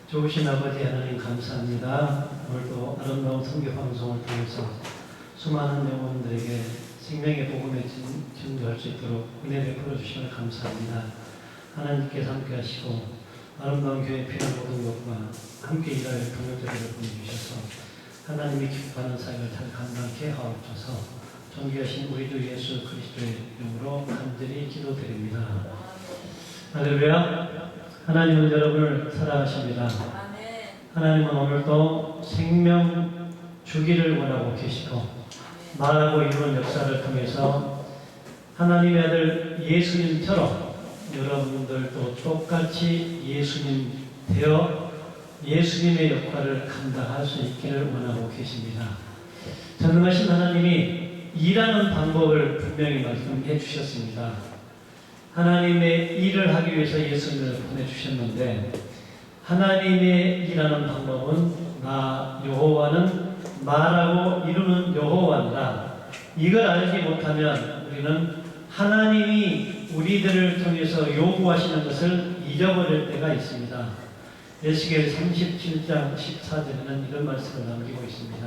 좋으신 아버지 하나님 감사합니다. 오늘도 아름다운 선교 방송을 통해서 수많은 영혼들에게 생명의 복음에 증거할 수 있도록 은혜 베풀어 주시면 감사합니다. 하나님께서 함께 하시고 아름다운 교회 필요한 모든 것과 함께 일할 동역자들을 보내주셔서 하나님이 기뻐하는 사역을 잘 감당케 하옵소서. 존귀하신 우리 주 예수 그리스도의 이름으로 간절히 기도드립니다. 할렐루야. 하나님은 여러분을 사랑하십니다. 하나님은 오늘도 생명 주기를 원하고 계시고 말하고 이루는 역사를 통해서 하나님의 아들 예수님처럼 여러분들도 똑같이 예수님 되어 예수님의 역할을 감당할 수 있기를 원하고 계십니다. 전능하신 하나님이 일하는 방법을 분명히 말씀해 주셨습니다. 하나님의 일을 하기 위해서 예수님을 보내주셨는데 하나님의 일하는 방법은 나 여호와는 말하고 이루는 여호와니라. 이걸 알지 못하면 우리는 하나님이 우리들을 통해서 요구하시는 것을 잊어버릴 때가 있습니다. 에스겔 37장 14절에는 이런 말씀을 남기고 있습니다.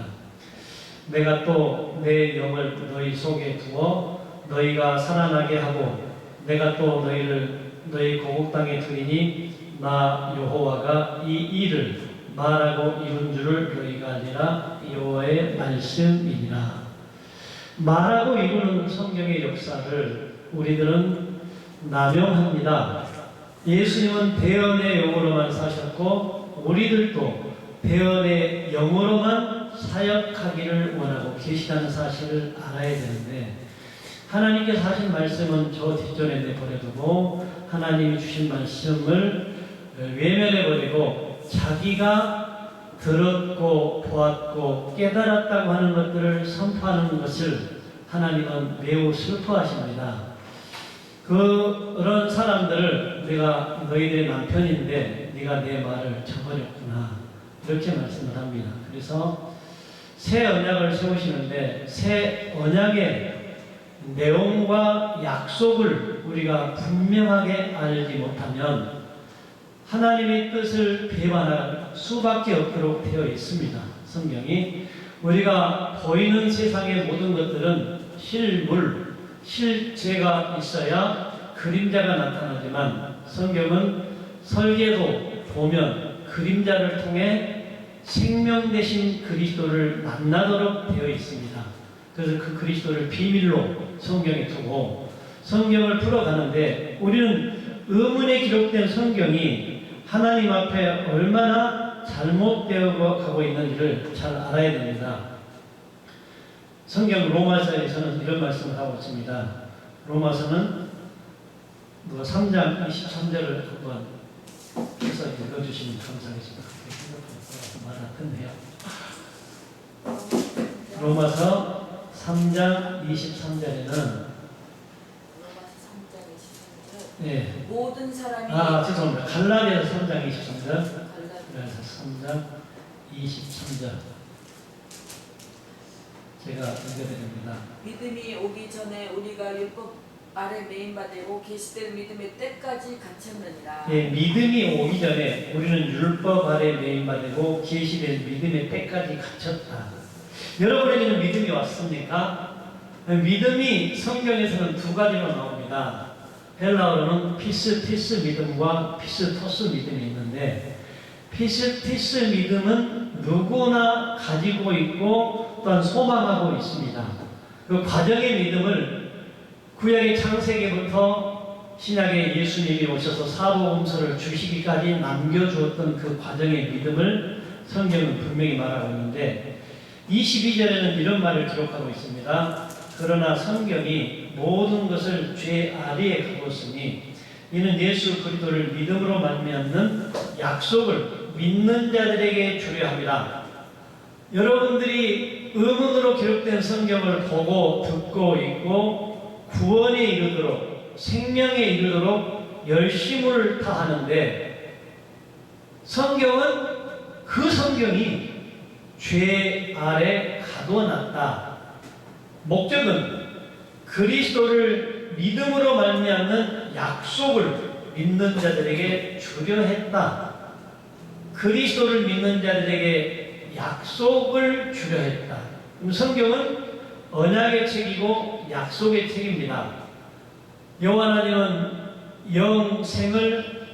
내가 또 내 영을 너희 속에 두어 너희가 살아나게 하고 내가 또 너희를 너희 고국 땅에 두이니 나 여호와가 이 일을 말하고 이룬 줄을 너희가 알리라. 여호와의 말씀이니라. 말하고 이루는 성경의 역사를 우리들은 남용합니다. 예수님은 대언의 영으로만 사셨고 우리들도 대언의 영으로만 사역하기를 원하고 계시다는 사실을 알아야 되는데 하나님께서 하신 말씀은 저 뒷전에 내버려두고 하나님이 주신 말씀을 외면해버리고 자기가 들었고 보았고 깨달았다고 하는 것들을 선포하는 것을 하나님은 매우 슬퍼하십니다. 그런 사람들을 내가 너희들의 남편인데 네가 내 말을 저버렸구나 이렇게 말씀을 합니다. 그래서 새 언약을 세우시는데 새 언약의 내용과 약속을 우리가 분명하게 알지 못하면 하나님의 뜻을 배반할 수밖에 없도록 되어 있습니다. 성경이 우리가 보이는 세상의 모든 것들은 실물, 실제가 있어야 그림자가 나타나지만 성경은 설계도 보면 그림자를 통해 생명 되신 그리스도를 만나도록 되어 있습니다. 그래서 그 그리스도를 비밀로 성경에 두고 성경을 풀어가는데 우리는 의문에 기록된 성경이 하나님 앞에 얼마나 잘못되어 가고 있는지를 잘 알아야 됩니다. 성경 로마서에서는 이런 말씀을 하고 있습니다. 로마서는 3장 23절을 한번 해서 읽어주시면 감사하겠습니다. 말 같은데요. 로마서 3장 23절에는 네. 모든 사람이 죄송합니다. 갈라디아서 3장 23절. 그래서 3장 23절 제가 읽어드립니다. 믿음이 오기 전에 우리가 율법 아래 매인받고 계시될 믿음의 때까지 갇혔느니라. 예, 믿음이 오기 전에 우리는 율법 아래 매인받고 계시될 믿음의 때까지 갇혔다. 여러분에게는 믿음이 왔습니까? 믿음이 성경에서는 두 가지로 나옵니다. 헬라어로는 피스티스 믿음과 피스토스 믿음이 있는데 피스티스 믿음은 누구나 가지고 있고 또한 소망하고 있습니다. 그 과정의 믿음을 구약의 창세기부터 신약의 예수님이 오셔서 사도홈서를 주시기까지 남겨주었던 그 과정의 믿음을 성경은 분명히 말하고 있는데 22절에는 이런 말을 기록하고 있습니다. 그러나 성경이 모든 것을 죄 아래에 가뒀으니 이는 예수 그리스도를 믿음으로 말미암는 약속을 믿는 자들에게 주려 합니다. 여러분들이 의문으로 기록된 성경을 보고 듣고 있고 구원에 이르도록 생명에 이르도록 열심을 다하는데 성경은 그 성경이 죄 아래 가둬놨다. 목적은 그리스도를 믿음으로 말미암는 약속을 믿는 자들에게 주려 했다. 그리스도를 믿는 자들에게 약속을 주려 했다. 그럼 성경은 언약의 책이고 약속의 책입니다. 여호와 하나님은 영생을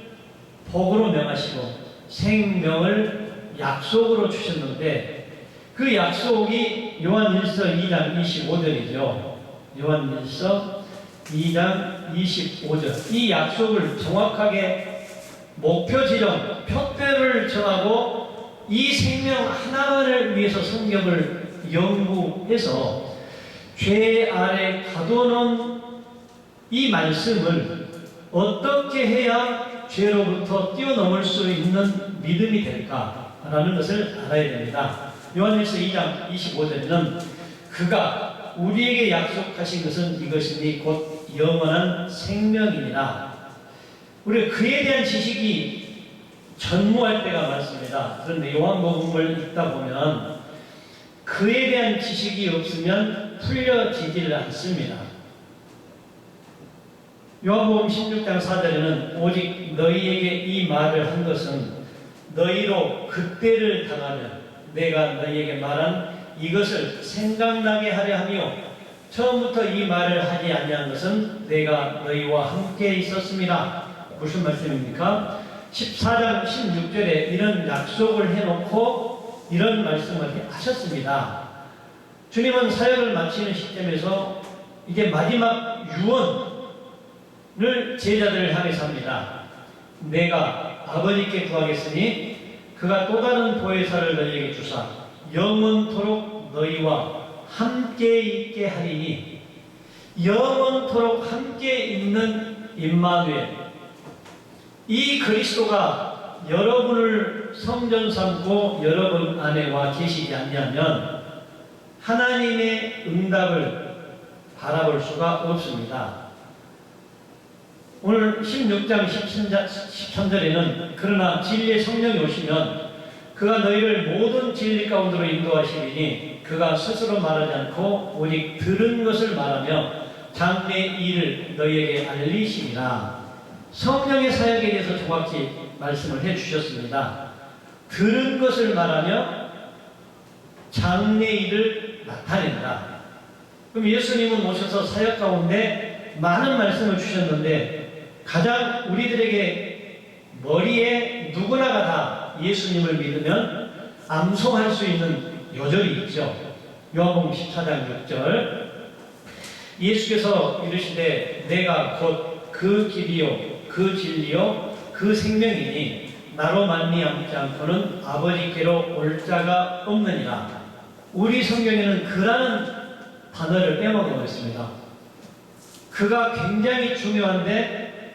복으로 명하시고 생명을 약속으로 주셨는데 그 약속이 요한일서 2장 25절이죠. 요한일서 2장 25절. 이 약속을 정확하게 목표 지점, 표대를 정하고 이 생명 하나만을 위해서 성경을 연구해서 죄 아래 가둬놓은 이 말씀을 어떻게 해야 죄로부터 뛰어넘을 수 있는 믿음이 될까라는 것을 알아야 됩니다. 요한일서 2장 25절에는 그가 우리에게 약속하신 것은 이것이니 곧 영원한 생명입니다. 우리가 그에 대한 지식이 전무할 때가 많습니다. 그런데 요한복음을 읽다 보면 그에 대한 지식이 없으면 풀려지지를 않습니다. 요한복음 16장 4절에는 오직 너희에게 이 말을 한 것은 너희로 그때를 당하면 내가 너희에게 말한 이것을 생각나게 하려 하며 처음부터 이 말을 하지 아니한 것은 내가 너희와 함께 있었습니다. 무슨 말씀입니까? 14장 16절에 이런 약속을 해놓고 이런 말씀을 하셨습니다. 주님은 사역을 마치는 시점에서 이제 마지막 유언을 제자들을 향해서 합니다. 내가 아버지께 구하겠으니 그가 또 다른 보혜사를 너희에게 주사 영원토록 너희와 함께 있게 하리니 영원토록 함께 있는 임마누엘 이 그리스도가 여러분을 성전 삼고 여러분 안에 와 계시지 않냐면 하나님의 응답을 바라볼 수가 없습니다. 오늘 16장 13절에는 그러나 진리의 성령이 오시면 그가 너희를 모든 진리 가운데로 인도하시리니 그가 스스로 말하지 않고 오직 들은 것을 말하며 장래의 일을 너희에게 알리시리라. 성령의 사역에 대해서 정확히 말씀을 해주셨습니다. 들은 것을 말하며 장래의 일을 나타낸다. 그럼 예수님은 오셔서 사역 가운데 많은 말씀을 주셨는데 가장 우리들에게 머리에 누구나가 다 예수님을 믿으면 암송할 수 있는 요절이 있죠. 요한복음 14장 6절 예수께서 이르시되 내가 곧 그 길이요 그 진리요 그 생명이니 나로 말미암지 않고는 아버지께로 올 자가 없느니라. 우리 성경에는 그라는 단어를 빼먹어 있습니다. 그가 굉장히 중요한데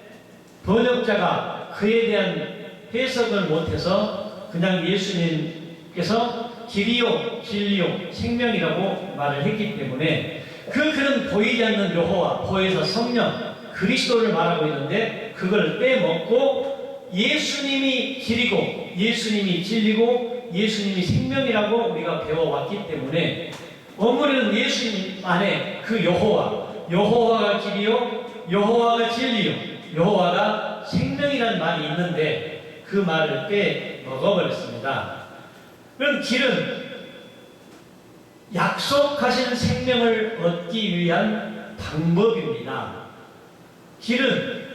번역자가 그에 대한 해석을 못해서 그냥 예수님께서 길이요 진리요 생명이라고 말을 했기 때문에 그 글은 보이지 않는 여호와 보혜사 성령 그리스도를 말하고 있는데 그걸 빼먹고 예수님이 길이고 예수님이 진리고 예수님이 생명이라고 우리가 배워왔기 때문에 원문에는 예수님 안에 그 여호와가 길이요 여호와가 진리요 여호와가 생명이라는 말이 있는데 그 말을 빼먹어버렸습니다. 그럼 길은 약속하신 생명을 얻기 위한 방법입니다. 길은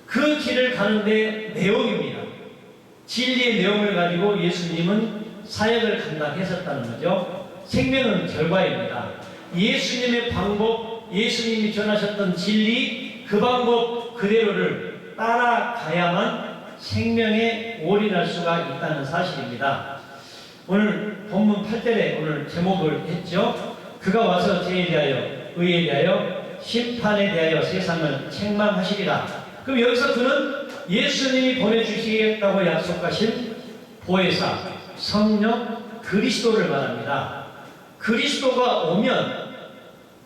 그 길을 가는데 내용입니다. 진리의 내용을 가지고 예수님은 사역을 감당했었다는 거죠. 생명은 결과입니다. 예수님의 방법, 예수님이 전하셨던 진리, 그 방법 그대로를 따라가야만 생명에 올인할 수가 있다는 사실입니다. 오늘 본문 8절에 오늘 제목을 했죠. 그가 와서 죄에 대하여, 의에 대하여, 심판에 대하여 세상을 책망하시리라. 그럼 여기서 그는 예수님이 보내주시겠다고 약속하신 보혜사, 성령, 그리스도를 말합니다. 그리스도가 오면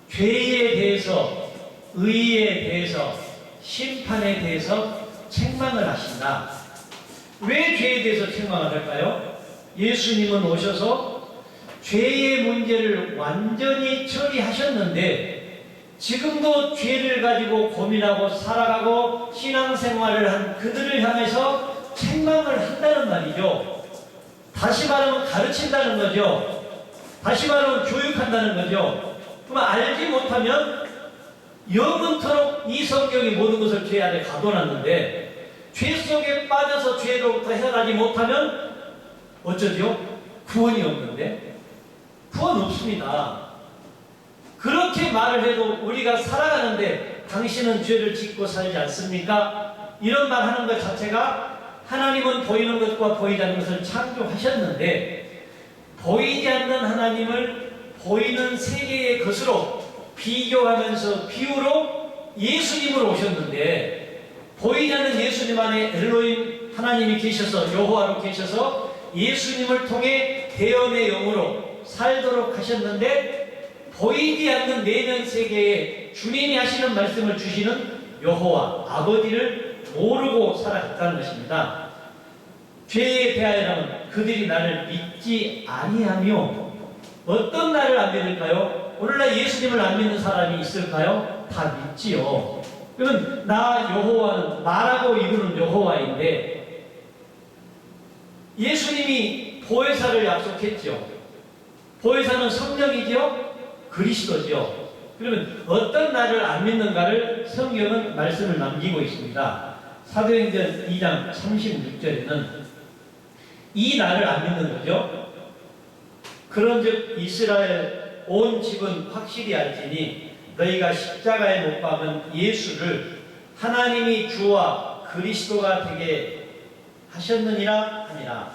죄에 대해서, 의에 대해서, 심판에 대해서 책망을 하신다. 왜 죄에 대해서 책망을 할까요? 예수님은 오셔서 죄의 문제를 완전히 처리하셨는데 지금도 죄를 가지고 고민하고 살아가고 신앙생활을 한 그들을 향해서 책망을 한다는 말이죠. 다시 말하면 가르친다는 거죠. 다시 말하면 교육한다는 거죠. 그러면 알지 못하면 영원토록 이 성경의 모든 것을 죄 안에 가둬놨는데 죄 속에 빠져서 죄로부터 헤어나지 못하면 어쩌죠? 구원이 없는데? 구원 없습니다. 그렇게 말을 해도 우리가 살아가는데 당신은 죄를 짓고 살지 않습니까? 이런 말 하는 것 자체가 하나님은 보이는 것과 보이지 않는 것을 창조하셨는데 보이지 않는 하나님을 보이는 세계의 것으로 비교하면서 비유로 예수님으로 오셨는데 보이지 않는 예수님 안에 엘로힘 하나님이 계셔서 여호와로 계셔서 예수님을 통해 대언의 영으로 살도록 하셨는데 보이지 않는 내면 세계에 주님이 하시는 말씀을 주시는 여호와 아버지를 모르고 살아갔다는 것입니다. 죄에 대하여는 그들이 나를 믿지 아니하며 어떤 나를 안 믿을까요? 오늘날 예수님을 안 믿는 사람이 있을까요? 다 믿지요. 그러면 나 여호와는 말하고 이루는 여호와인데 예수님이 보혜사를 약속했죠. 보혜사는 성령이죠. 그리스도죠. 그러면 어떤 나를 안 믿는가를 성경은 말씀을 남기고 있습니다. 사도행전 2장 36절에는 이 나를 안 믿는 거죠. 그런즉 이스라엘 온 집은 확실히 알지니 너희가 십자가에 못 박은 예수를 하나님이 주와 그리스도가 되게 하셨느니라 하니라.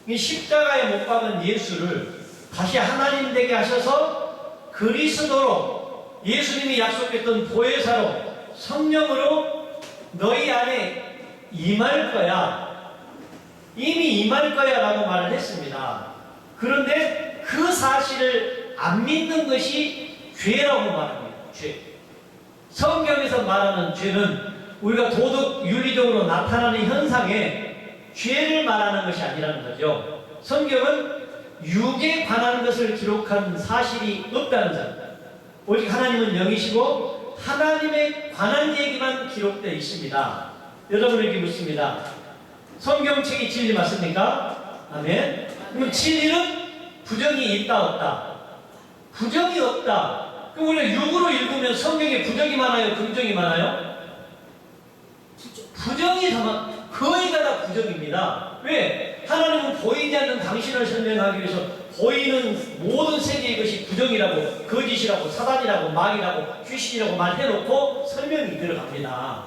이 십자가에 못 박은 예수를 다시 하나님 되게 하셔서 그리스도로 예수님이 약속했던 보혜사로 성령으로 너희 안에 임할 거야. 이미 임할 거야 라고 말을 했습니다. 그런데 그 사실을 안 믿는 것이 죄라고 말합니다. 죄. 성경에서 말하는 죄는 우리가 도덕 윤리적으로 나타나는 현상에 죄를 말하는 것이 아니라는 거죠. 성경은 육에 관한 것을 기록한 사실이 없다는 점. 오직 하나님은 영이시고 하나님에 관한 얘기만 기록되어 있습니다. 여러분에게 묻습니다. 성경책이 진리 맞습니까? 아멘. 그럼 진리는 부정이 있다 없다? 부정이 없다. 그럼 우리가 육으로 읽으면 성경에 부정이 많아요? 긍정이 많아요? 부정이 거의 다 부정입니다. 왜? 하나님은 보이지 않는 당신을 설명하기 위해서 보이는 모든 세계의 것이 부정이라고, 거짓이라고, 사단이라고, 마귀라고, 귀신이라고 말해놓고 설명이 들어갑니다.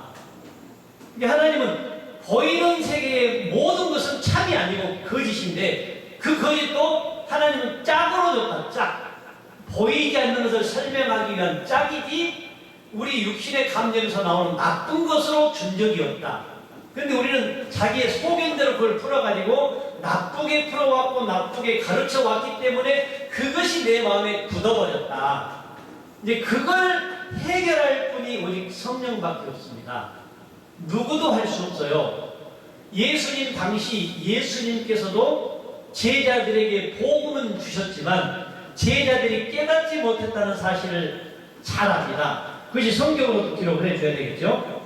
하나님은 보이는 세계의 모든 것은 참이 아니고 거짓인데 그 거짓도 하나님은 짝으로 줬다. 짝. 보이지 않는 것을 설명하기 위한 짝이지 우리 육신의 감정에서 나오는 나쁜 것으로 준 적이 없다. 그런데 우리는 자기의 소견대로 그걸 풀어가지고 나쁘게 풀어왔고 나쁘게 가르쳐왔기 때문에 그것이 내 마음에 굳어버렸다. 이제 그걸 해결할 분이 오직 성령밖에 없습니다. 누구도 할 수 없어요. 예수님 당시 예수님께서도 제자들에게 복음은 주셨지만 제자들이 깨닫지 못했다는 사실을 잘 압니다. 그것이 성경으로도 기록을 해줘야 되겠죠.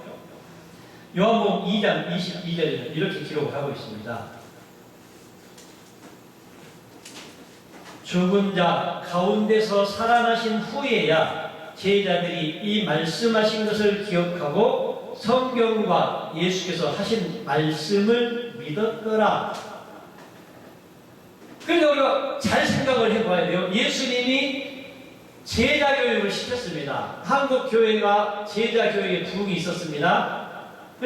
요한복음 2장 22절에는 이렇게 기록을 하고 있습니다. 죽은 자 가운데서 살아나신 후에야 제자들이 이 말씀하신 것을 기억하고 성경과 예수께서 하신 말씀을 믿었더라. 그러니까 우리가 잘 생각을 해봐야 돼요. 예수님이 제자 교육을 시켰습니다. 한국 교회가 제자 교육에 부흥이 있었습니다.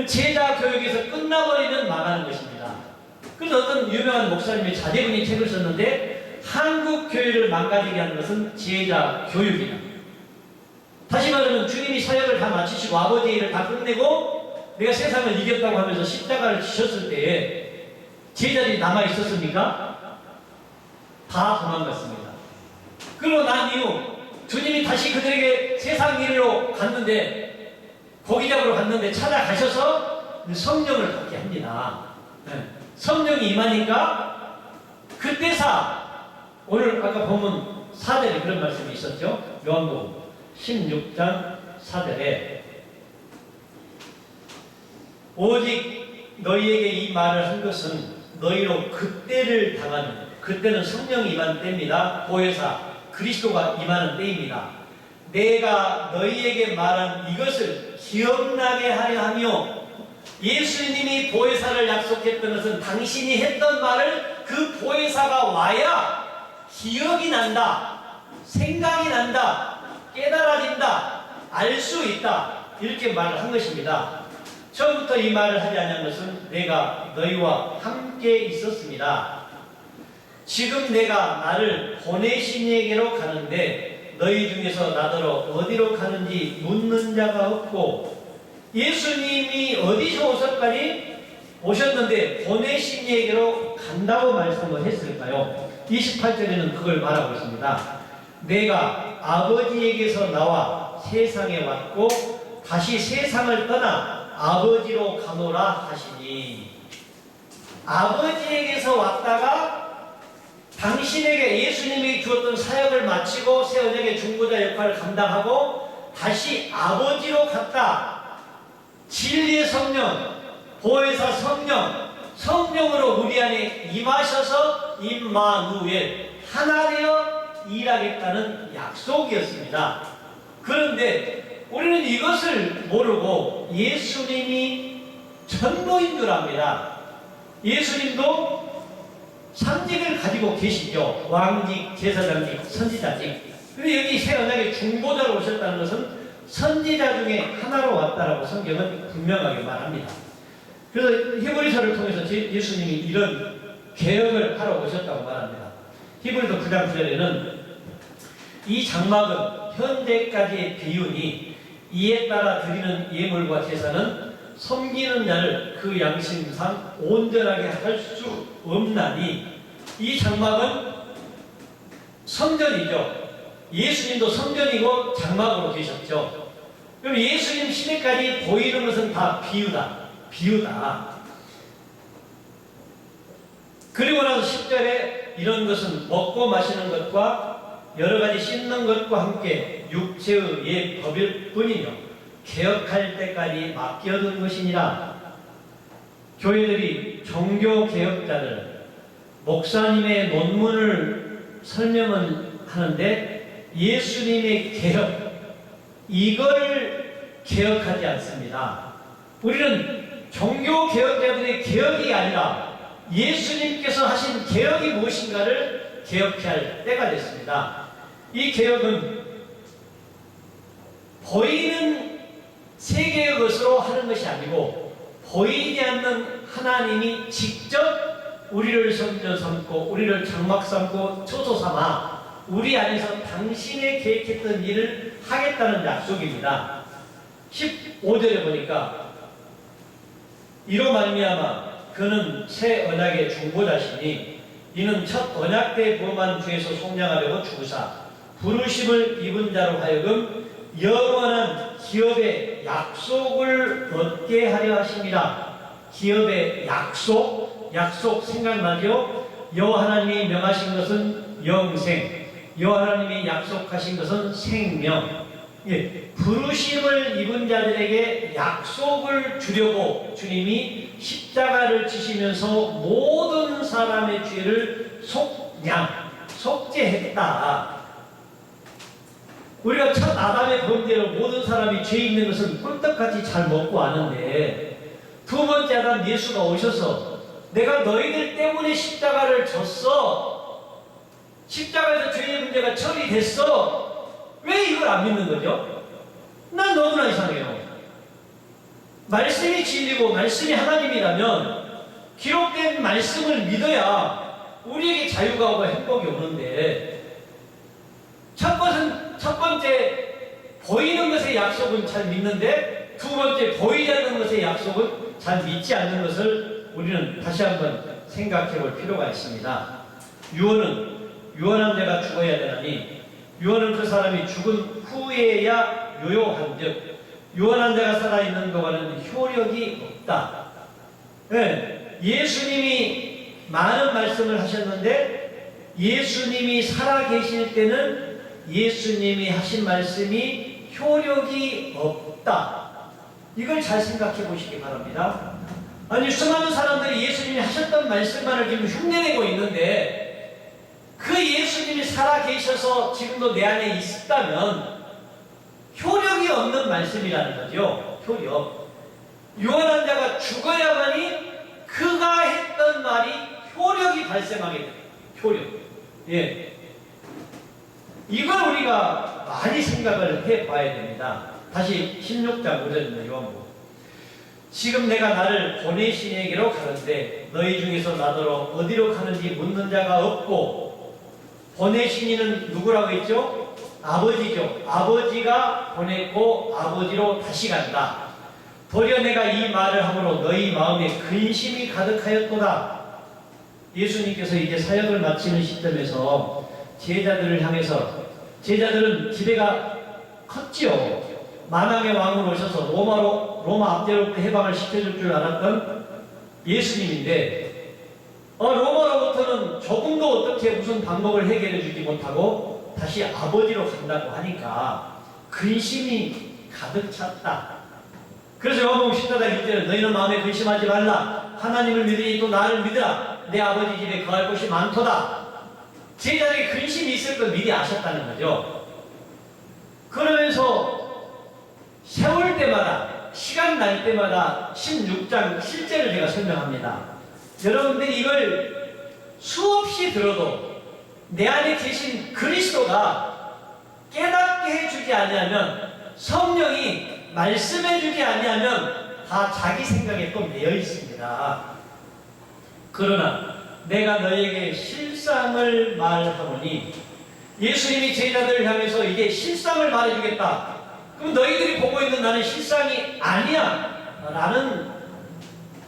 제자 교육에서 끝나버리면 망하는 것입니다. 그래서 어떤 유명한 목사님이 자제분이 책을 썼는데 한국 교회를 망가지게 하는 것은 제자 교육이다. 다시 말하면 주님이 사역을 다 마치시고 아버지의 일을 다 끝내고 내가 세상을 이겼다고 하면서 십자가를 지셨을 때에 제자들이 남아있었습니까? 다 도망갔습니다. 그러고 난 이후 주님이 다시 그들에게 세상 일로 갔는데 고기잡으러 갔는데 찾아가셔서 성령을 받게 합니다. 성령이 임하니까 그때사 오늘 아까 보면 4절에 그런 말씀이 있었죠. 요한복음 16장 4절에 오직 너희에게 이 말을 한 것은 너희로 그때를 당하는, 그때는 성령 임한 때입니다. 보혜사 그리스도가 임하는 때입니다. 내가 너희에게 말한 이것을 기억나게 하려 하며, 예수님이 보혜사를 약속했던 것은 당신이 했던 말을 그 보혜사가 와야 기억이 난다, 생각이 난다, 깨달아진다, 알 수 있다, 이렇게 말을 한 것입니다. 처음부터 이 말을 하지 않은 것은 내가 너희와 함께 있었습니다. 지금 내가 나를 보내신 이에게로 가는데 너희 중에서 나더러 어디로 가는지 묻는 자가 없고, 예수님이 어디서 오셨는데 보내신 이에게로 간다고 말씀을 했을까요? 28절에는 그걸 말하고 있습니다. 내가 아버지에게서 나와 세상에 왔고 다시 세상을 떠나 아버지로 가노라 하시니, 아버지에게서 왔다가 당신에게 예수님이 주었던 사역을 마치고 새 언약의 중보자 역할을 감당하고 다시 아버지로 갔다. 진리의 성령, 보혜사 성령, 성령으로 우리 안에 임하셔서 임마누엘, 하나 되어 일하겠다는 약속이었습니다. 그런데 우리는 이것을 모르고 예수님이 전도인 줄 압니다. 예수님도 상직을 가지고 계시죠. 왕직, 제사장직, 선지자직. 근데 여기 새 언약의 중보자로 오셨다는 것은 선지자 중에 하나로 왔다라고 성경은 분명하게 말합니다. 그래서 히브리서를 통해서 예수님이 이런 개혁을 하러 오셨다고 말합니다. 히브리서 9장 9절에는 이 장막은 현재까지의 비유니 이에 따라 드리는 예물과 제사는 섬기는 자를 그 양심상 온전하게 할 수 없나니, 이 장막은 성전이죠. 예수님도 성전이고 장막으로 계셨죠. 그럼 예수님 시대까지 보이는 것은 다 비유다. 그리고 나서 10절에 이런 것은 먹고 마시는 것과 여러 가지 씻는 것과 함께 육체의 옛 법일 뿐이며 개혁할 때까지 맡겨둔 것이니라. 교회들이 종교 개혁자들, 목사님의 논문을 설명을 하는데 예수님의 개혁, 이걸 개혁하지 않습니다. 우리는 종교 개혁자들의 개혁이 아니라 예수님께서 하신 개혁이 무엇인가를 개혁해야 할 때가 됐습니다. 이 개혁은 보이는 세계의 것으로 하는 것이 아니고, 보이지 않는 하나님이 직접 우리를 선조 삼고 우리를 장막 삼고 초소 삼아 우리 안에서 당신의 계획했던 일을 하겠다는 약속입니다. 15절에 보니까 이로 말미암아 그는 새 언약의 중보자시니 이는 첫 언약 때 범한 죄에서 속량하려고 주사 부르심을 입은 자로 하여금 영원한 기업의 약속을 얻게 하려 하십니다. 기업의 약속 생각나죠? 여호와 하나님이 명하신 것은 영생, 여호와 하나님이 약속하신 것은 생명. 예, 부르심을 입은 자들에게 약속을 주려고 주님이 십자가를 지시면서 모든 사람의 죄를 속죄했다. 우리가 첫 아담의 범죄로 모든 사람이 죄 있는 것은 꿀떡같이 잘 먹고 아는데, 두 번째 아담 예수가 오셔서 내가 너희들 때문에 십자가를 졌어, 십자가에서 죄의 문제가 처리됐어, 왜 이걸 안 믿는 거죠? 난 너무나 이상해요. 말씀이 진리고 말씀이 하나님이라면 기록된 말씀을 믿어야 우리에게 자유가 오고 행복이 오는데, 첫 번째 보이는 것의 약속은 잘 믿는데 두 번째 보이지 않는 것의 약속은 잘 믿지 않는 것을 우리는 다시 한번 생각해 볼 필요가 있습니다. 유언한 자가 죽어야 되나니 유언은 그 사람이 죽은 후에야 유효한즉 유언한 자가 살아있는 동안은 효력이 없다. 네, 예수님이 많은 말씀을 하셨는데 예수님이 살아계실 때는 예수님이 하신 말씀이 효력이 없다. 이걸 잘 생각해 보시기 바랍니다. 아니 수많은 사람들이 예수님이 하셨던 말씀만을 지금 흉내내고 있는데 그 예수님이 살아계셔서 지금도 내 안에 있다면 효력이 없는 말씀이라는 거죠. 효력. 유언한 자가 죽어야만이 그가 했던 말이 효력이 발생하게 돼요. 효력. 예. 이걸 우리가 많이 생각을 해봐야 됩니다. 다시 16장 5절입니다. 요한복음. 지금 내가 나를 보내시에게로 가는데 너희 중에서 나더러 어디로 가는지 묻는 자가 없고 보내신 이는 누구라고 했죠? 아버지죠. 아버지가 보냈고 아버지로 다시 간다. 도리어 내가 이 말을 함으로 너희 마음에 근심이 가득하였도다. 예수님께서 이제 사역을 마치는 시점에서 제자들을 향해서 제자들은 기대가 컸지요. 만왕의 왕으로 오셔서 로마 압제로부터 해방을 시켜줄 줄 알았던 예수님인데 로마로부터는 조금도 어떻게 무슨 방법을 해결해 주지 못하고 다시 아버지로 간다고 하니까 근심이 가득 찼다. 그래서 요한복음 14장 1절에 너희는 마음에 근심하지 말라. 하나님을 믿으니 또 나를 믿으라. 내 아버지 집에 거할 곳이 많도다. 제자들이 근심이 있을 걸 미리 아셨다는 거죠. 그러면서 세월 때마다 시간 날 때마다 16장 실제를 제가 설명합니다. 여러분들이 이걸 수없이 들어도 내 안에 계신 그리스도가 깨닫게 해주지 아니하면 성령이 말씀해주지 아니하면 다 자기 생각에 또 매여 있습니다. 그러나 내가 너에게 실상을 말하노니 예수님이 제자들을 향해서 이제 실상을 말해주겠다. 그럼 너희들이 보고 있는 나는 실상이 아니야 라는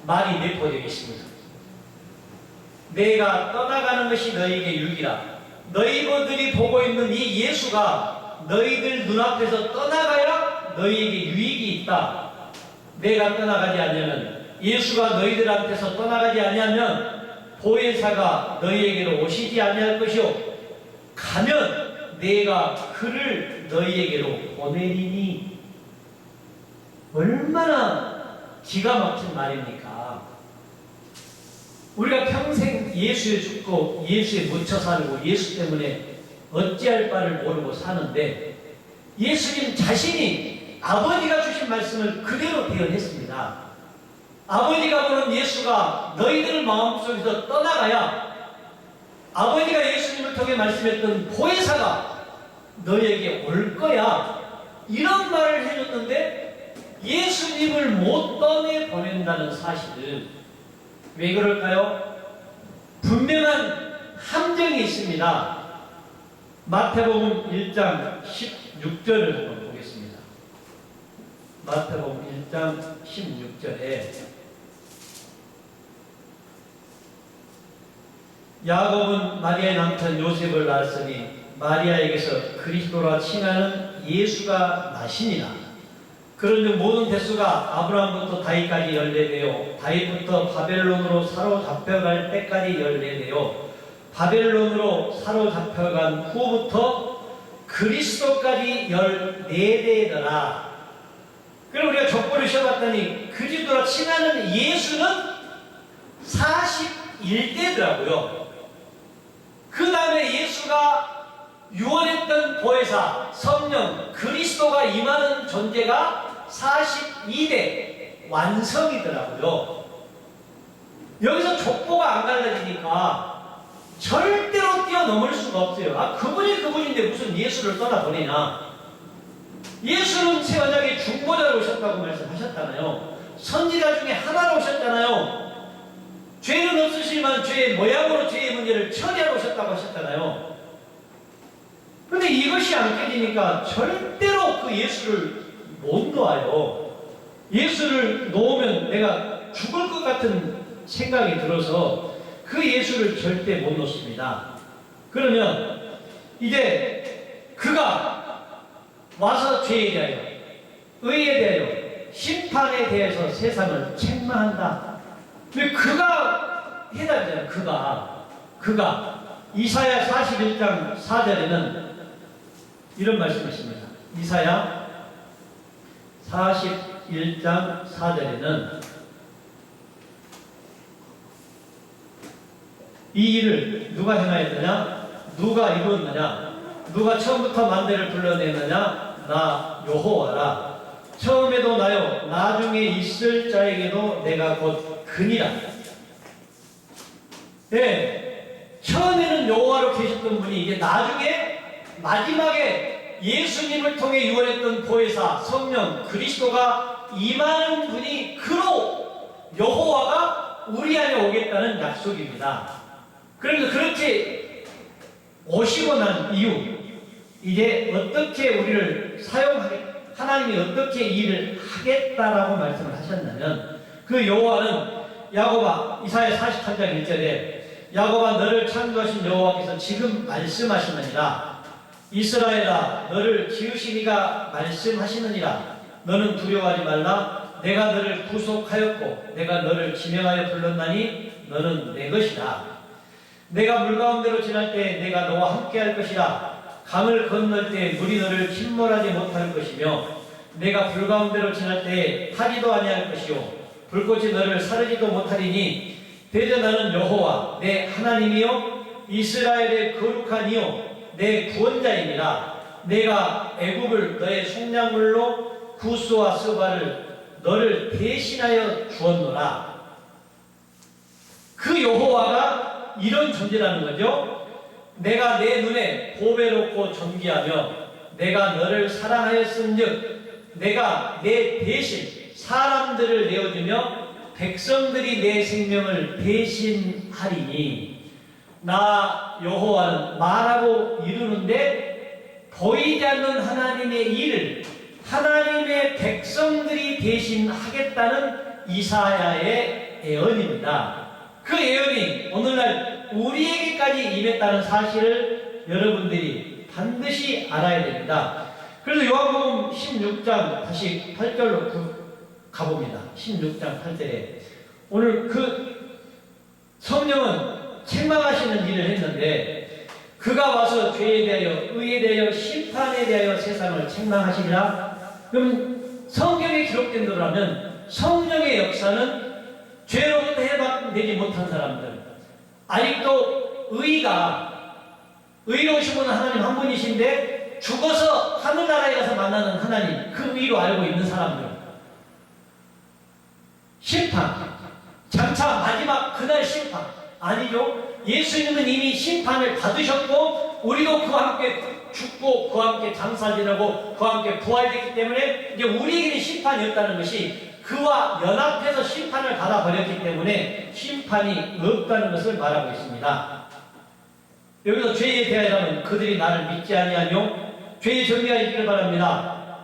말이 내포되어 있습니다. 내가 떠나가는 것이 너희에게 유익이라. 너희들이 보고 있는 이 예수가 너희들 눈앞에서 떠나가야 너희에게 유익이 있다. 내가 떠나가지 않으면 예수가 너희들한테서 떠나가지 아니하면 보혜사가 너희에게로 오시지 아니할 것이요 가면 내가 그를 너희에게로 보내리니. 얼마나 기가 막힌 말입니까? 우리가 평생 예수에 죽고 예수에 묻혀 살고 예수 때문에 어찌할 바를 모르고 사는데 예수님 자신이 아버지가 주신 말씀을 그대로 대언했습니다. 아버지가 보는 예수가 너희들 마음속에서 떠나가야 아버지가 예수님을 통해 말씀했던 보혜사가 너희에게 올 거야. 이런 말을 해줬는데 예수님을 못 떠내보낸다는 사실은 왜 그럴까요? 분명한 함정이 있습니다. 마태복음 1장 16절을 한번 보겠습니다. 마태복음 1장 16절에 야곱은 마리아의 남편 요셉을 낳았으니 마리아에게서 그리스도라 칭하는 예수가 나시니라. 그런즉 모든 대수가 아브라함부터 다윗까지 연례되어 다윗부터 바벨론으로 사로잡혀갈 때까지 연례되어 바벨론으로 사로잡혀간 후부터 그리스도까지 14대더라. 그럼 우리가 족보를 쉬어봤더니 그리스도라 칭하는 예수는 41대더라고요. 그 다음에 예수가 유언했던 보혜사, 성령, 그리스도가 임하는 존재가 42대 완성이더라고요. 여기서 족보가 안 갈라지니까 절대로 뛰어넘을 수가 없어요. 그분이 그분인데 무슨 예수를 떠나보내냐. 예수는 새 언약의 중보자로 오셨다고 말씀하셨잖아요. 선지자 중에 하나로 오셨잖아요. 죄는 없으시지만 죄의 모양으로 죄의 문제를 처리하러 오셨다고 하셨잖아요. 그런데 이것이 안 깨지니까 절대로 그 예수를 못 놓아요. 예수를 놓으면 내가 죽을 것 같은 생각이 들어서 그 예수를 절대 못 놓습니다. 그러면 이제 그가 와서 죄에 대하여, 의에 대하여, 심판에 대해서 세상을 책망한다. 근데 그가 해답이잖아요. 그가 이사야 41장 4절에는 이런 말씀이 있습니다. 이사야 41장 4절에는 이 일을 누가 행하였느냐? 누가 이루었느냐? 누가 처음부터 만대를 불러냈느냐? 나 여호와라. 처음에도 나요, 나중에 있을 자에게도 내가 곧 그니라. 네, 처음에는 여호와로 계셨던 분이 이제 나중에 마지막에 예수님을 통해 유언했던 보혜사 성령 그리스도가 임하는 분이 그로 여호와가 우리 안에 오겠다는 약속입니다. 그러면서 그렇게 오시고 난 이후 이제 어떻게 우리를 하나님이 어떻게 일을 하겠다라고 말씀을 하셨냐면, 그 여호와는 야고보 이사야 43장 1절에 야고보아 너를 창조하신 여호와께서 지금 말씀하시느니라. 이스라엘아 너를 지으신 이가 말씀하시느니라. 너는 두려워하지 말라. 내가 너를 구속하였고 내가 너를 지명하여 불렀나니 너는 내 것이라. 내가 물 가운데로 지날 때 내가 너와 함께 할 것이라. 강을 건널 때 물이 너를 침몰하지 못할 것이며 내가 불 가운데로 지날 때 타지도 아니할 것이요 불꽃이 너를 사르지도 못하리니 대저 나는 여호와 내 하나님이요 이스라엘의 거룩한 이요 내 구원자이니라. 내가 애굽을 너의 속량물로 구스와 스바를 너를 대신하여 주었노라. 그 여호와가 이런 존재라는 거죠. 내가 내 눈에 보배롭고 존귀하며 내가 너를 사랑하였은즉 내가 내 대신 사람들을 내어주며 백성들이 내 생명을 대신하리니 나 여호와는 말하고 이루는데 보이지 않는 하나님의 일을 하나님의 백성들이 대신하겠다는 이사야의 예언입니다. 그 예언이 오늘날 우리에게까지 임했다는 사실을 여러분들이 반드시 알아야 됩니다. 그래서 요한복음 16장 다시 8절로 가봅니다. 16장 8절에 오늘 그 성령은 책망하시는 일을 했는데 그가 와서 죄에 대하여 의에 대하여 심판에 대하여 세상을 책망하시리라. 그럼 성경에 기록된 대로라면 성령의 역사는 죄로부터 해방되지 못한 사람들, 아직도 의로우신 분은 하나님 한 분이신데 죽어서 하늘나라에 가서 만나는 하나님, 그 의로 알고 있는 사람들, 심판, 장차 마지막 그날 심판 아니죠. 예수님은 이미 심판을 받으셨고 우리도 그와 함께 죽고 그와 함께 장사 지내고 그와 함께 부활됐기 때문에 이제 우리에게는 심판이 없다는 것이 그와 연합해서 심판을 받아버렸기 때문에 심판이 없다는 것을 말하고 있습니다. 여기서 죄에 대하여는 그들이 나를 믿지 아니하며 죄의 정리가 있기를 바랍니다.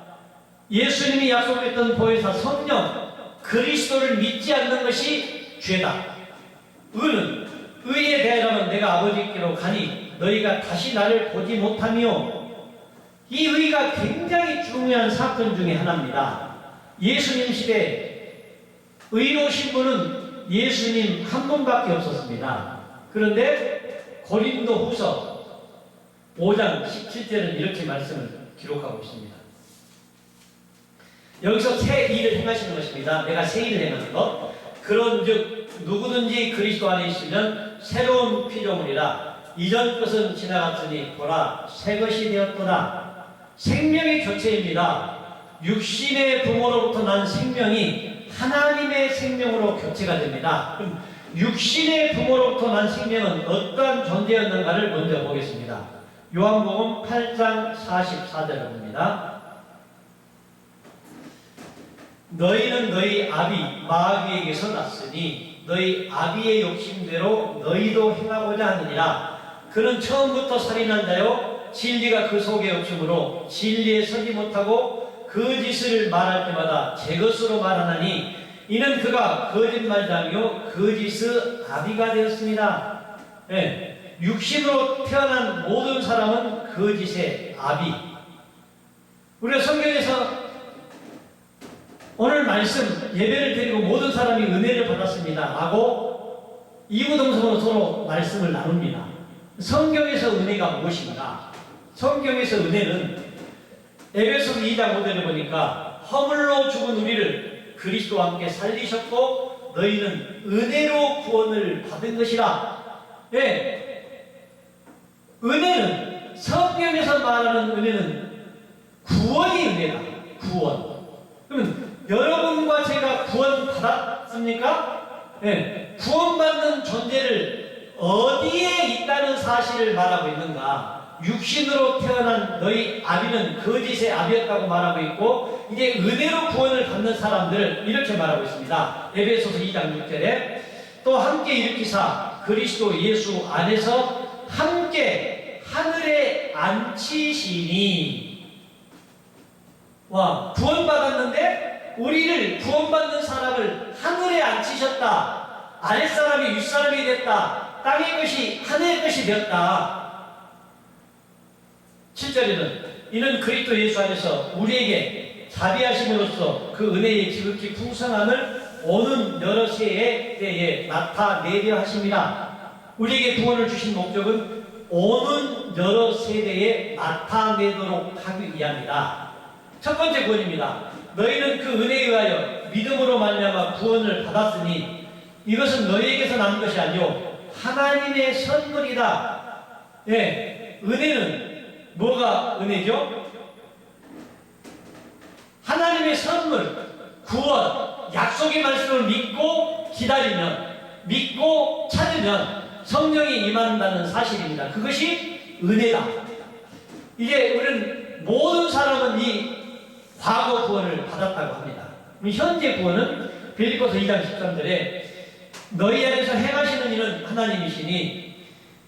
예수님이 약속했던 보혜사 성령 그리스도를 믿지 않는 것이 죄다. 의에 대하여는 내가 아버지께로 가니 너희가 다시 나를 보지 못하며, 이 의가 굉장히 중요한 사건 중에 하나입니다. 예수님 시대에 의로우신 분은 예수님 한 분밖에 없었습니다. 그런데 고린도 후서 5장 17절은 이렇게 말씀을 기록하고 있습니다. 여기서 새 일을 행하시는 것입니다. 내가 새 일을 행하는 것. 그런즉 누구든지 그리스도 안에 있으면 새로운 피조물이라. 이전 것은 지나갔으니 보라 새 것이 되었도다. 생명의 교체입니다. 육신의 부모로부터 난 생명이 하나님의 생명으로 교체가 됩니다. 그럼 육신의 부모로부터 난 생명은 어떠한 존재였는가를 먼저 보겠습니다. 요한복음 8장 44절을 봅니다. 너희는 너희 아비 마귀에게서 났으니 너희 아비의 욕심대로 너희도 행하고자 하느니라. 그는 처음부터 살인한 자요 진리가 그 속에 없으므로 진리에 서지 못하고 거짓을 말할 때마다 제 것으로 말하나니 이는 그가 거짓말장이요 거짓의 아비가 되었습니다. 네. 육신으로 태어난 모든 사람은 거짓의 아비. 우리가 성경에서 오늘 말씀 예배를 드리고 모든 사람이 은혜를 받았습니다 라고 이구동성으로 서로 말씀을 나눕니다. 성경에서 은혜가 무엇인가? 성경에서 은혜는 에베소서 2장 5절에 보니까 허물로 죽은 우리를 그리스도와 함께 살리셨고 너희는 은혜로 구원을 받은 것이라. 예. 은혜는, 성경에서 말하는 은혜는 구원이 은혜다. 구원. 그러면 여러분과 제가 구원 받았습니까? 예. 구원받는 존재를 어디에 있다는 사실을 말하고 있는가? 육신으로 태어난 너희 아비는 거짓의 아비였다고 말하고 있고, 이제 은혜로 구원을 받는 사람들을 이렇게 말하고 있습니다. 에베소서 2장 6절에 또 함께 일으키사 그리스도 예수 안에서 함께 하늘에 앉히시니. 와, 구원받았는데 우리를, 구원받는 사람을 하늘에 앉히셨다. 아랫사람이 윗사람이 됐다. 땅의 것이 하늘의 것이 되었다. 7절에는 이는 그리스도 예수 안에서 우리에게 자비하심으로써 그 은혜의 지극히 풍성함을 오는 여러 세의 때에 나타내려 하심이라. 우리에게 구원을 주신 목적은 오는 여러 세대에 나타내도록 하기 위함이다. 첫 번째 구원입니다. 너희는 그 은혜에 의하여 믿음으로 말미암아 구원을 받았으니 이것은 너희에게서 난 것이 아니요 하나님의 선물이다. 예, 은혜는 뭐가 은혜죠? 하나님의 선물, 구원, 약속의 말씀을 믿고 기다리면, 믿고 찾으면 성령이 임한다는 사실입니다. 그것이 은혜다. 이제 우리는 모든 사람은 이 과거 구원을 받았다고 합니다. 현재 구원은 빌립보서 2장 13절에 너희 안에서 행하시는 일은 하나님이시니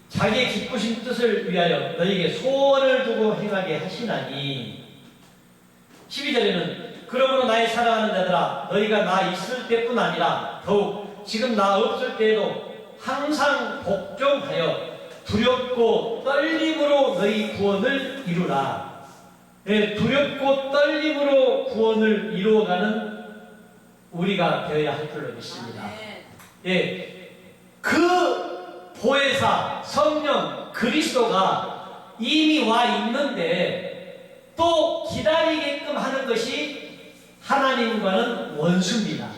자기의 기쁘신 뜻을 위하여 너희에게 소원을 두고 행하게 하시나니. 12절에는 그러므로 나의 사랑하는 자들아 너희가 나 있을 때뿐 아니라 더욱 지금 나 없을 때에도 항상 복종하여 두렵고 떨림으로 너희 구원을 이루라. 네, 두렵고 떨림으로 구원을 이루어가는 우리가 되어야 할 줄로 믿습니다. 예, 그 보혜사 성령 그리스도가 이미 와 있는데 또 기다리게끔 하는 것이 하나님과는 원수입니다.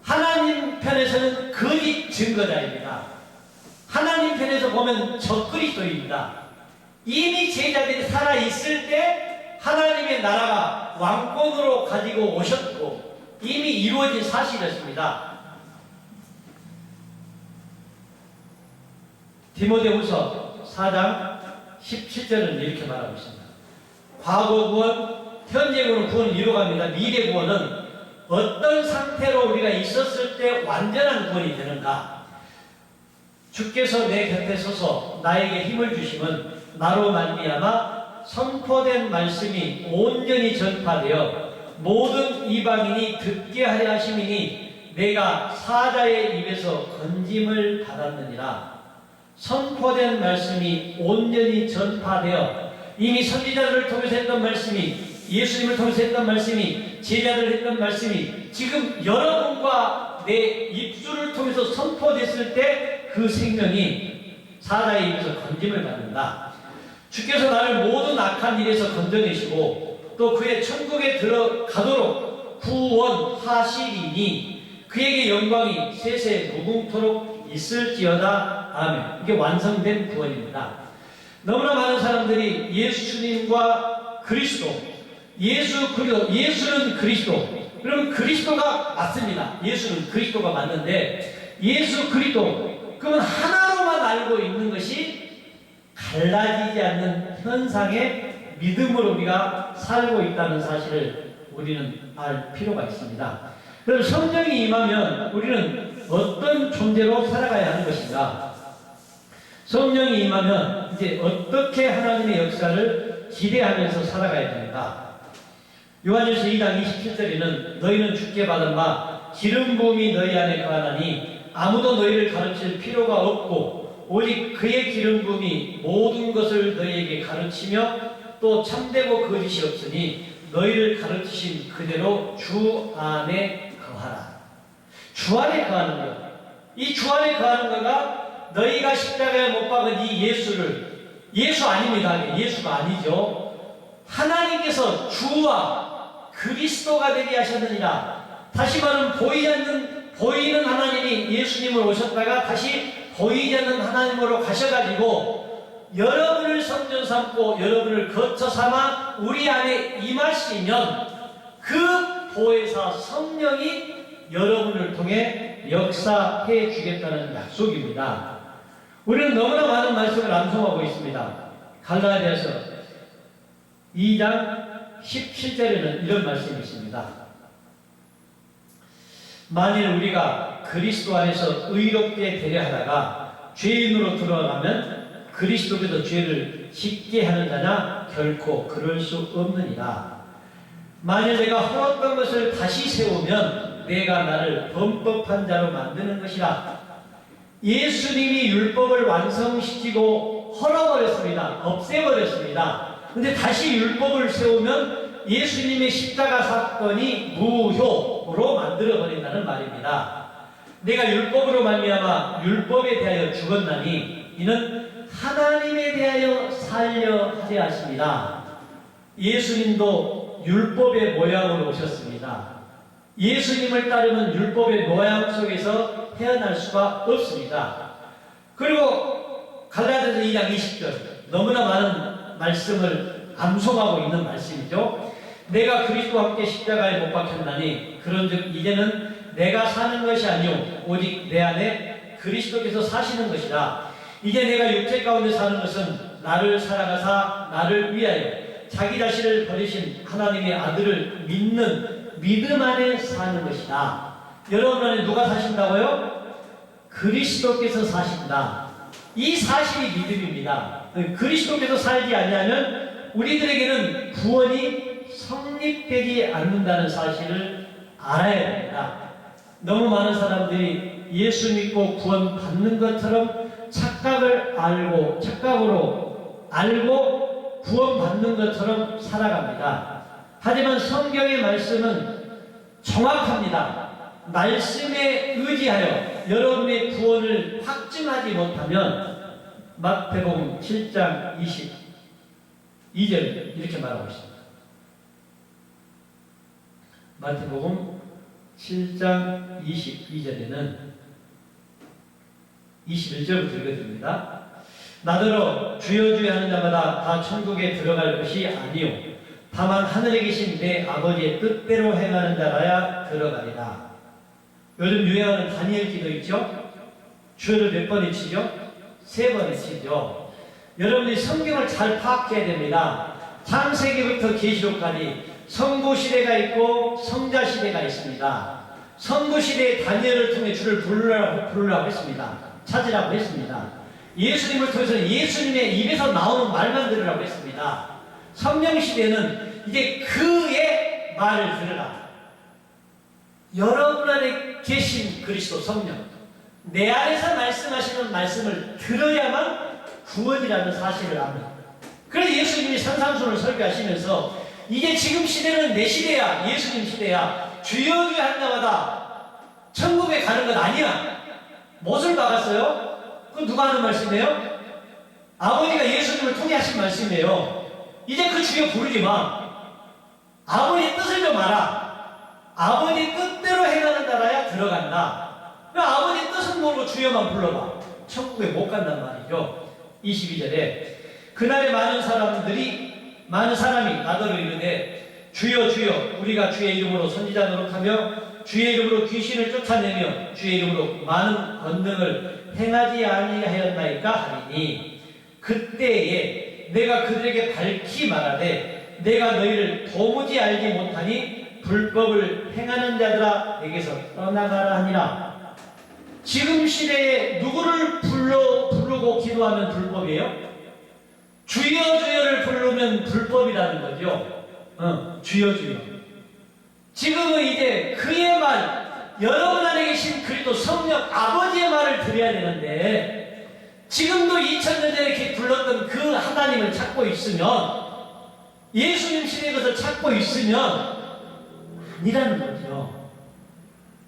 하나님 편에서는 거짓 증거자입니다. 하나님 편에서 보면 적그리스도입니다. 이미 제자들이 살아있을 때 하나님의 나라가 왕권으로 가지고 오셨고 이미 이루어진 사실이었습니다. 디모데후서 4장 17절은 이렇게 말하고 있습니다. 과거 구원, 현재 구원은 이루어갑니다. 미래 구원은 어떤 상태로 우리가 있었을 때 완전한 구원이 되는가? 주께서 내 곁에 서서 나에게 힘을 주심은 나로 말미암아 선포된 말씀이 온전히 전파되어 모든 이방인이 듣게 하려 하심이니 내가 사자의 입에서 건짐을 받았느니라. 선포된 말씀이 온전히 전파되어 이미 선지자들을 통해서 했던 말씀이, 예수님을 통해서 했던 말씀이, 제자들을 했던 말씀이 지금 여러분과 내 입술을 통해서 선포됐을 때 그 생명이 사자의 입에서 건짐을 받는다. 주께서 나를 모든 악한 일에서 건져내시고 또 그의 천국에 들어가도록 구원하시리니 그에게 영광이 세세 무궁토록 있을지어다. 아멘. 이게 완성된 구원입니다. 너무나 많은 사람들이 예수님과 그리스도, 예수는 그리스도. 그러면 그리스도가 맞습니다. 예수는 그리스도가 맞는데 예수 그리스도 그러면 하나로만 알고 있는 것이 갈라지지 않는 현상의 믿음으로 우리가 살고 있다는 사실을 우리는 알 필요가 있습니다. 그럼 성령이 임하면 우리는 어떤 존재로 살아가야 하는 것인가? 성령이 임하면 이제 어떻게 하나님의 역사를 기대하면서 살아가야 되는가? 요한일서 2장 27절에는 너희는 주께 받은 바 기름 부음이 너희 안에 거하나니 아무도 너희를 가르칠 필요가 없고 오직 그의 기름 부음이 모든 것을 너희에게 가르치며 또 참되고 거짓이 없으니 너희를 가르치신 그대로 주 안에 거하라. 주 안에 거하는 것. 이 주 안에 거하는 거가 너희가 십자가에 못 박은 이 예수를, 예수 아닙니다. 예수가 아니죠. 하나님께서 주와 그리스도가 되게 하셨느니라. 다시 말하면 보이는 하나님이 예수님을 오셨다가 다시 보이지 않는 하나님으로 가셔가지고 여러분을 성전 삼고 여러분을 거처 삼아 우리 안에 임하시면 그 보혜사 성령이 여러분을 통해 역사해 주겠다는 약속입니다. 우리는 너무나 많은 말씀을 암송하고 있습니다. 갈라디아서 2장 17절에는 이런 말씀이 있습니다. 만일 우리가 그리스도 안에서 의롭게 되려 하다가 죄인으로 들어가면 그리스도께서 죄를 짓게 하는 자냐? 결코 그럴 수 없느니라. 만일 내가 허락한 것을 다시 세우면 내가 나를 범법한 자로 만드는 것이라. 예수님이 율법을 완성시키고 헐어버렸습니다. 없애버렸습니다. 근데 다시 율법을 세우면 예수님의 십자가 사건이 무효로 만들어버린다는 말입니다. 내가 율법으로 말미암아 율법에 대하여 죽었나니 이는 하나님에 대하여 살려 하려 하십니다. 예수님도 율법의 모양으로 오셨습니다. 예수님을 따르면 율법의 모양 속에서 태어날 수가 없습니다. 그리고 갈라디아서 2장 20절 너무나 많은 말씀을 암송하고 있는 말씀이죠. 내가 그리스도와 함께 십자가에 못 박혔나니 그런즉 이제는 내가 사는 것이 아니요 오직 내 안에 그리스도께서 사시는 것이라. 이제 내가 육체 가운데 사는 것은 나를 사랑하사 나를 위하여 자기 자신을 버리신 하나님의 아들을 믿는 믿음 안에 사는 것이다. 여러분 안에 누가 사신다고요? 그리스도께서 사신다. 이 사실이 믿음입니다. 그리스도께서 살지 않냐면 우리들에게는 구원이 성립되지 않는다는 사실을 알아야 됩니다. 너무 많은 사람들이 예수 믿고 구원 받는 것처럼 착각으로 알고 구원 받는 것처럼 살아갑니다. 하지만 성경의 말씀은 정확합니다. 말씀에 의지하여 여러분의 구원을 확증하지 못하면 마태복음 7장 22절 이렇게 말하고 있습니다. 마태복음 7장 22절에는 21절부터 읽어드립니다. 나더러 주여 주여 하는 자마다 다 천국에 들어갈 것이 아니요 다만 하늘에 계신 내 아버지의 뜻대로 행하는 자라야 들어가리라. 요즘 유행하는 다니엘 기도 있죠? 주여를 몇 번 외치죠? 3번 외치죠. 여러분이 성경을 잘 파악해야 됩니다. 창세기부터 계시록까지 성부시대가 있고 성자시대가 있습니다. 성부시대의 다니엘을 통해 주를 부르라고 했습니다. 찾으라고 했습니다. 예수님을 통해서 예수님의 입에서 나오는 말만 들으라고 했습니다. 성령시대는 이제 그의 말을 들으라. 여러분 안에 계신 그리스도 성령, 내 안에서 말씀하시는 말씀을 들어야만 구원이라는 사실을 압니다. 그래서 예수님이 산상수훈을 설교하시면서 이제 지금 시대는 내 시대야, 예수님 시대야. 주여 주여 한 자마다 천국에 가는 건 아니야. 못을 박았어요? 그건 누가 하는 말씀이에요? 아버지가 예수님을 통해 하신 말씀이에요. 이제 그 주여 부르지 마. 아버지 뜻을 좀 알아. 아버지 뜻대로 행하는 자라야 들어간다. 아버지 뜻은 모르고 주여만 불러봐. 천국에 못 간단 말이죠. 22절에 그날에 많은 사람이 나더러 이르되 주여 주여 우리가 주의 이름으로 선지자 노릇하며 주의 이름으로 귀신을 쫓아내며 주의 이름으로 많은 권능을 행하지 아니하였나이까 하리니 그때에 내가 그들에게 밝히 말하되 내가 너희를 도무지 알지 못하니 불법을 행하는 자들아 내게서 떠나가라 하니라. 지금 시대에 누구를 부르고 기도하면 불법이에요? 주여 주여를 부르면 불법이라는 거죠. 주여 주여. 지금은 이제 그의 말, 여러분 안에 계신 그리스도 성령 아버지의 말을 들어야 되는데 지금도 2000년 전에 이렇게 불렀던 그 하나님을 찾고 있으면 예수님 시대의 것을 찾고 있으면 아니라는 거죠.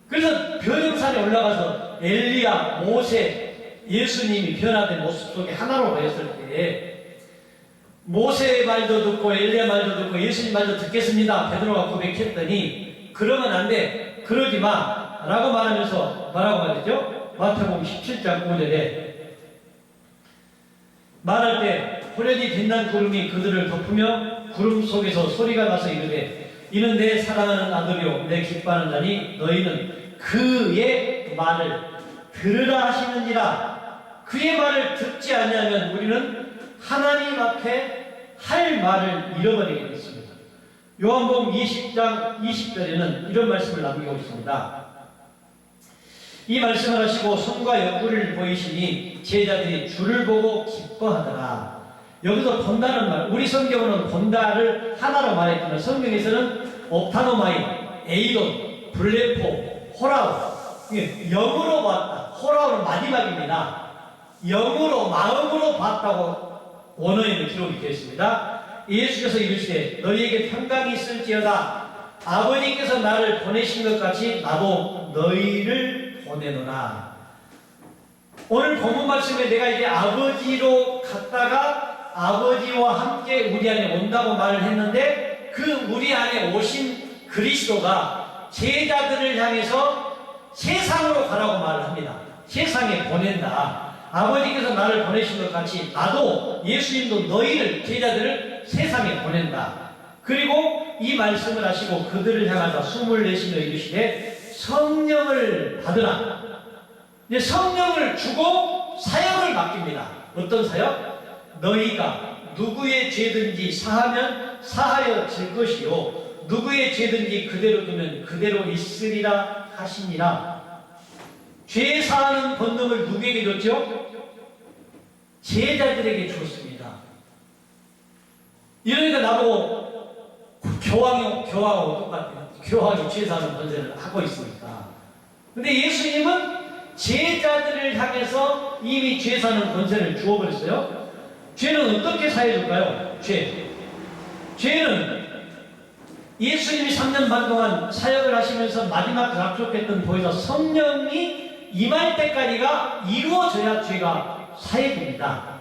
그래서 변형산에 올라가서 엘리야, 모세, 예수님이 변화된 모습 속에 하나로 보였을 때 모세의 말도 듣고 엘리야 말도 듣고 예수님 말도 듣겠습니다. 베드로가 고백했더니 그러면 안 돼. 그러지 마. 라고 말하면서 뭐라고 말했죠? 마태복음 17장 5절에 말할 때 호련히 빛난 구름이 그들을 덮으며 구름 속에서 소리가 나서 이르되 이는 내 사랑하는 아들이요 내 기뻐하는 자니 너희는 그의 말을 들으라 하시느니라. 그의 말을 듣지 아니하면 우리는 하나님 앞에 할 말을 잃어버리게 됐습니다. 요한복음 20장 20절에는 이런 말씀을 남기고 있습니다. 이 말씀을 하시고 손과 옆구리를 보이시니 제자들이 주를 보고 기뻐하더라. 여기서 본다는 말, 우리 성경은 본다를 하나로 말했지만 성경에서는 옵타노마이, 에이돈, 블레포, 호라우, 영으로 봤다. 호라우는 마지막입니다. 영으로, 마음으로 봤다고 원어에는 기록이 되어 있습니다. 예수께서 이르시되 너희에게 평강이 있을지어다. 아버지께서 나를 보내신 것 같이 나도 너희를 보내노라. 오늘 본문 말씀에 내가 이제 아버지로 갔다가 아버지와 함께 우리 안에 온다고 말을 했는데 그 우리 안에 오신 그리스도가 제자들을 향해서 세상으로 가라고 말을 합니다. 세상에 보낸다. 아버지께서 나를 보내신 것 같이 나도 예수님도 너희를 제자들을 세상에 보낸다. 그리고 이 말씀을 하시고 그들을 향하사 숨을 내쉬며 이르시되 성령을 받으라. 이제 성령을 주고 사역을 맡깁니다. 어떤 사역? 너희가 누구의 죄든지 사하면 사하여 질 것이요 누구의 죄든지 그대로 두면 그대로 있으리라 하시니라. 죄 사하는 권능을 누구에게 줬죠? 제자들에게 줬습니다. 이러니까 나보고 교황하고 똑같아요. 교황이 죄 사하는 권세를 하고 있으니까. 근데 예수님은 제자들을 향해서 이미 죄 사는 권세를 주어버렸어요. 죄는 어떻게 사해줄까요? 죄는 예수님이 3년 반 동안 사역을 하시면서 마지막 약속했던 보혜사 성령이 임할 때까지가 이루어져야 죄가 사해집니다.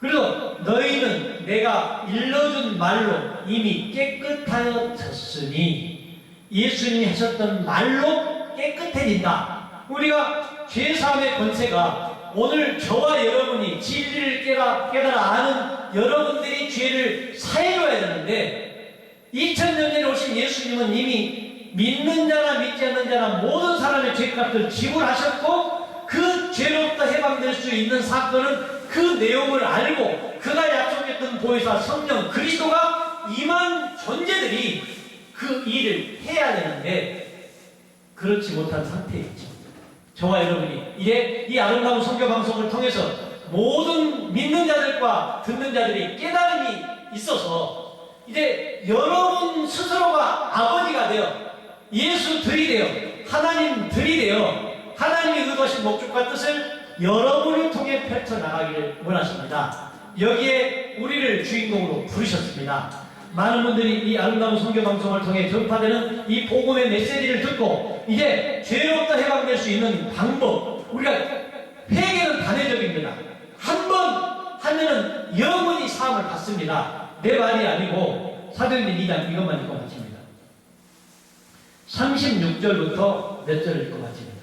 그래서 너희는 내가 일러준 말로 이미 깨끗하여졌으니 예수님이 하셨던 말로 깨끗해진다. 우리가 죄사함의 권세가 오늘 저와 여러분이 진리를 깨달아 아는 여러분들이 죄를 사해줘야 되는데 2000년 전에 오신 예수님은 이미 믿는 자나 믿지 않는 자나 모든 사람의 죄값을 지불하셨고 그 죄로부터 해방될 수 있는 사건은 그 내용을 알고 그가 약속했던 보혜사 성령 그리스도가 임한 존재들이 그 일을 해야 되는데 그렇지 못한 상태에 있죠. 저와 여러분이 이제 이 아름다운 선교 방송을 통해서 모든 믿는 자들과 듣는 자들이 깨달음이 있어서 이제 여러분 스스로가 아버지가 되어 예수들이 되어 하나님들이 되어 하나님이 의도하신 목적과 뜻을 여러분을 통해 펼쳐나가기를 원하십니다. 여기에 우리를 주인공으로 부르셨습니다. 많은 분들이 이 아름다운 선교 방송을 통해 전파되는 이 복음의 메시지를 듣고 이제 죄로부터 해방될 수 있는 방법, 우리가 회개는 단회적입니다. 한 번 하면은 영원히 사함을 받습니다. 내 말이 아니고 사도행전 2장 이것만 읽고 마칩니다. 36절부터 몇 절을 읽고 마칩니다.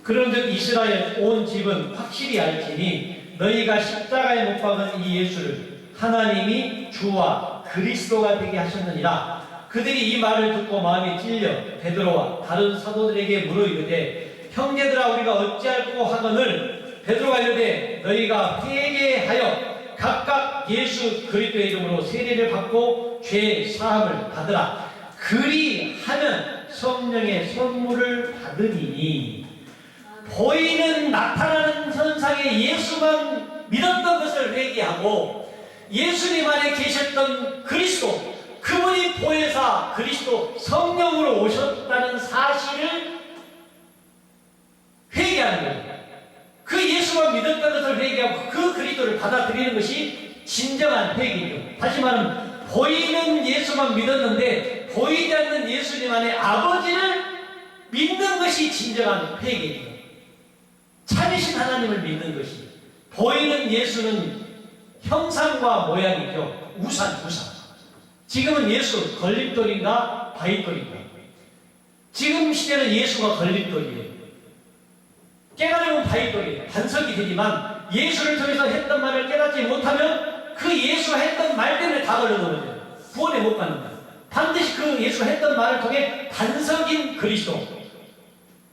그런즉 이스라엘 온 집은 확실히 알지니 너희가 십자가에 못 박은 이 예수를 하나님이 주와 그리스도가 되게 하셨느니라. 그들이 이 말을 듣고 마음이 찔려 베드로와 다른 사도들에게 물어 이르되 형제들아 우리가 어찌할꼬 하거늘 베드로가 이르되 너희가 회개하여 각각 예수 그리스도의 이름으로 세례를 받고 죄 사함을 받으라. 그리하면 성령의 선물을 받으리니. 보이는 나타나는 현상에 예수만 믿었던 것을 회개하고 예수님 안에 계셨던 그리스도, 그분이 보혜사 그리스도 성령으로 오셨다는 사실을 회개하는 거예요. 그 예수만 믿었던 것을 회개하고 그 그리스도를 받아들이는 것이 진정한 회개죠. 다시 말하면 보이는 예수만 믿었는데 보이지 않는 예수님 안에 아버지를 믿는 것이 진정한 회개죠. 참이신 하나님을 믿는 것이. 보이는 예수는 형상과 모양이죠. 우상. 지금은 예수 걸림돌인가 바위돌인가. 지금 시대는 예수가 걸림돌이에요. 깨달으면 바위돌이에요. 반석이 되지만 예수를 통해서 했던 말을 깨닫지 못하면 그 예수가 했던 말 때문에 다 걸려놓아요. 구원에 못 가는 거예요. 반드시 그 예수가 했던 말을 통해 반석인 그리스도,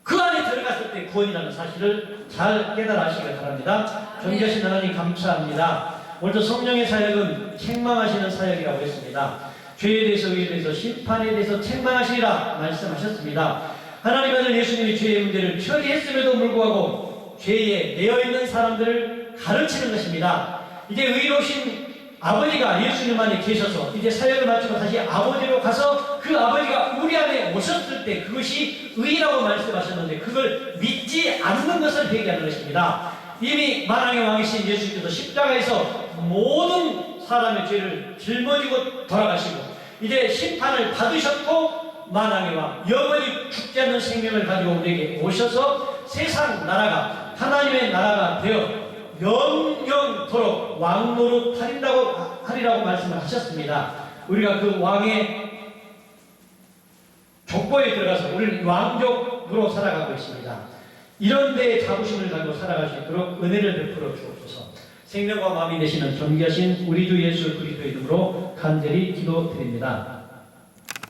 그 안에 들어갔을 때 구원이라는 사실을 잘 깨달아 하시기 바랍니다. 존귀하신 하나님 감사합니다. 오늘도 성령의 사역은 책망하시는 사역이라고 했습니다. 죄에 대해서, 의에 대해서, 심판에 대해서 책망하시리라 말씀하셨습니다. 하나님 아들 예수님이 죄의 문제를 처리했음에도 불구하고 죄에 내어있는 사람들을 가르치는 것입니다. 이제 의로우신 아버지가 예수님 안에 계셔서 이제 사역을 마치고 다시 아버지로 가서 그 아버지가 우리 안에 오셨을 때 그것이 의라고 말씀하셨는데 그걸 믿지 않는 것을 회개하는 것입니다. 이미 만왕의 왕이신 예수님께서 십자가에서 모든 사람의 죄를 짊어지고 돌아가시고 이제 심판을 받으셨고 만왕의 왕, 영원히 죽지 않는 생명을 가지고 우리에게 오셔서 세상 나라가 하나님의 나라가 되어 영영토록 왕노릇 하리라고 말씀을 하셨습니다. 우리가 그 왕의 족보에 들어가서 우리는 왕족으로 살아가고 있습니다. 이런 데에 자부심을 가지고 살아갈 수 있도록 은혜를 베풀어 주옵소서. 생명과 마음이 되시는 존귀하신 우리 주 예수 그리스도의 이름으로 간절히 기도드립니다.